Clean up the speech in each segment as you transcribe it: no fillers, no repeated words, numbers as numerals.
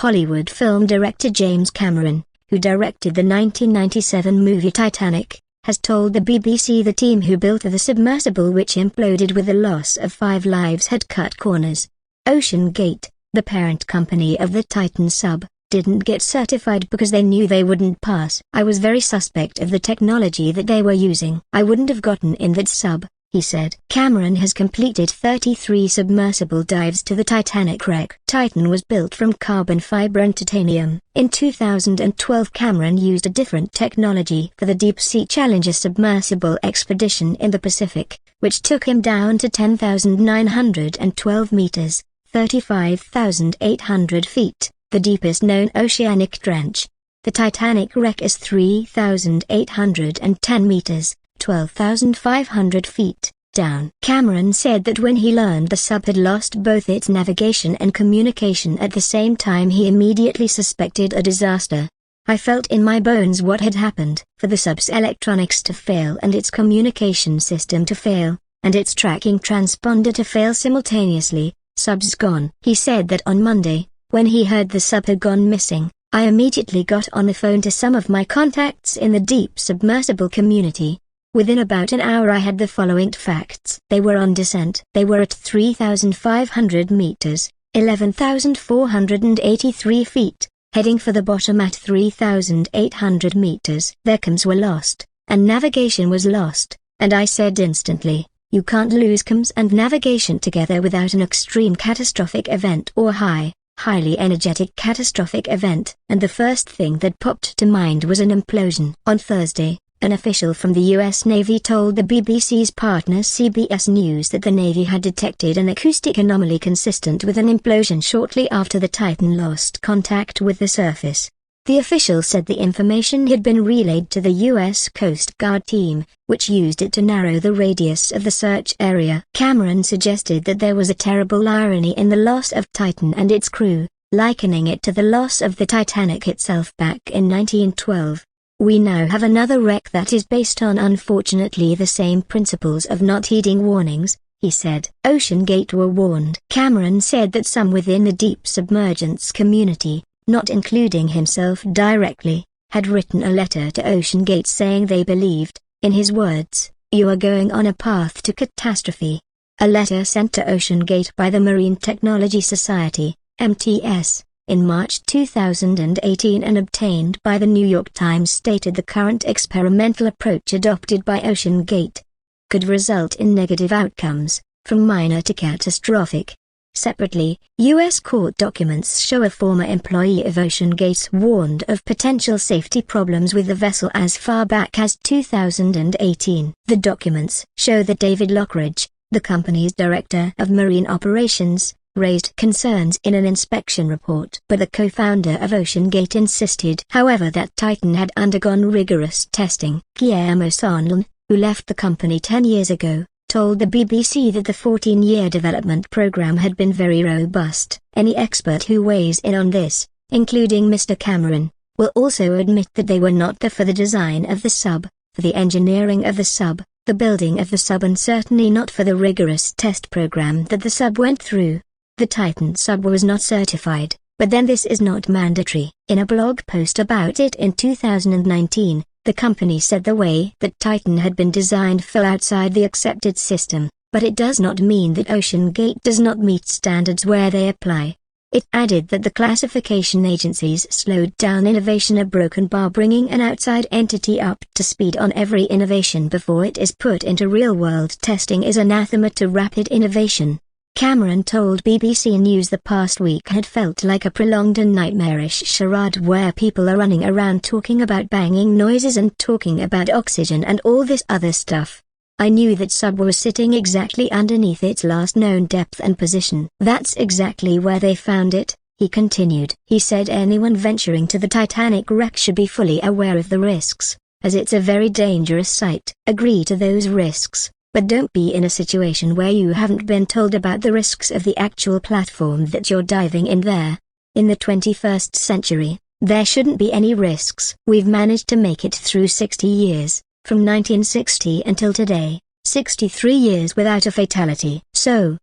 Hollywood film director James Cameron, who directed the 1997 movie Titanic, has told the BBC the team who built the submersible which imploded with the loss of 5 lives had cut corners. OceanGate, the parent company of the Titan sub, didn't get certified because they knew they wouldn't pass. I was very suspect of the technology that they were using. I wouldn't have gotten in that sub, he said. Cameron has completed 33 submersible dives to the Titanic wreck. Titan was built from carbon fiber and titanium. In 2012 Cameron used a different technology for the Deepsea Challenger submersible expedition in the Pacific, which took him down to 10,912 meters, 35,800 feet, the deepest known oceanic trench. The Titanic wreck is 3,810 meters, 12,500 feet, down. Cameron said that when he learned the sub had lost both its navigation and communication at the same time he immediately suspected a disaster. I felt in my bones what had happened. For the sub's electronics to fail and its communication system to fail, and its tracking transponder to fail simultaneously, sub's gone. He said that on Monday, when he heard the sub had gone missing, I immediately got on the phone to some of my contacts in the deep submersible community. Within about an hour I had the following facts. They were on descent. They were at 3,500 meters, 11,483 feet, heading for the bottom at 3,800 meters. Their comms were lost, and navigation was lost, and I said instantly, you can't lose comms and navigation together without an extreme catastrophic event or highly energetic catastrophic event. And the first thing that popped to mind was an implosion. On Thursday, an official from the U.S. Navy told the BBC's partner CBS News that the Navy had detected an acoustic anomaly consistent with an implosion shortly after the Titan lost contact with the surface. The official said the information had been relayed to the U.S. Coast Guard team, which used it to narrow the radius of the search area. Cameron suggested that there was a terrible irony in the loss of Titan and its crew, likening it to the loss of the Titanic itself back in 1912. We now have another wreck that is based on unfortunately the same principles of not heeding warnings, he said. OceanGate were warned. Cameron said that some within the deep submergence community, not including himself directly, had written a letter to OceanGate saying they believed, in his words, you are going on a path to catastrophe. A letter sent to OceanGate by the Marine Technology Society, MTS, in March 2018 and obtained by the New York Times stated the current experimental approach adopted by OceanGate could result in negative outcomes, from minor to catastrophic. Separately, U.S. court documents show a former employee of OceanGate warned of potential safety problems with the vessel as far back as 2018. The documents show that David Lockridge, the company's director of marine operations, raised concerns in an inspection report. But the co-founder of OceanGate insisted however that Titan had undergone rigorous testing. Guillermo Sonlin, who left the company 10 years ago, told the BBC that the 14-year development program had been very robust. Any expert who weighs in on this, including Mr. Cameron, will also admit that they were not there for the design of the sub, for the engineering of the sub, the building of the sub, and certainly not for the rigorous test program that the sub went through. The Titan sub was not certified, but then this is not mandatory. In a blog post about it in 2019, the company said the way that Titan had been designed fell outside the accepted system, but it does not mean that OceanGate does not meet standards where they apply. It added that the classification agencies slowed down innovation, a broken bar, bringing an outside entity up to speed on every innovation before it is put into real-world testing is anathema to rapid innovation. Cameron told BBC News the past week had felt like a prolonged and nightmarish charade where people are running around talking about banging noises and talking about oxygen and all this other stuff. I knew that sub was sitting exactly underneath its last known depth and position. That's exactly where they found it, he continued. He said anyone venturing to the Titanic wreck should be fully aware of the risks, as it's a very dangerous site. Agree to those risks. But don't be in a situation where you haven't been told about the risks of the actual platform that you're diving in there. In the 21st century, there shouldn't be any risks. We've managed to make it through 60 years, from 1960 until today, 63 years without a fatality. So,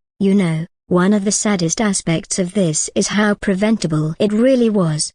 One of the saddest aspects of this is how preventable it really was.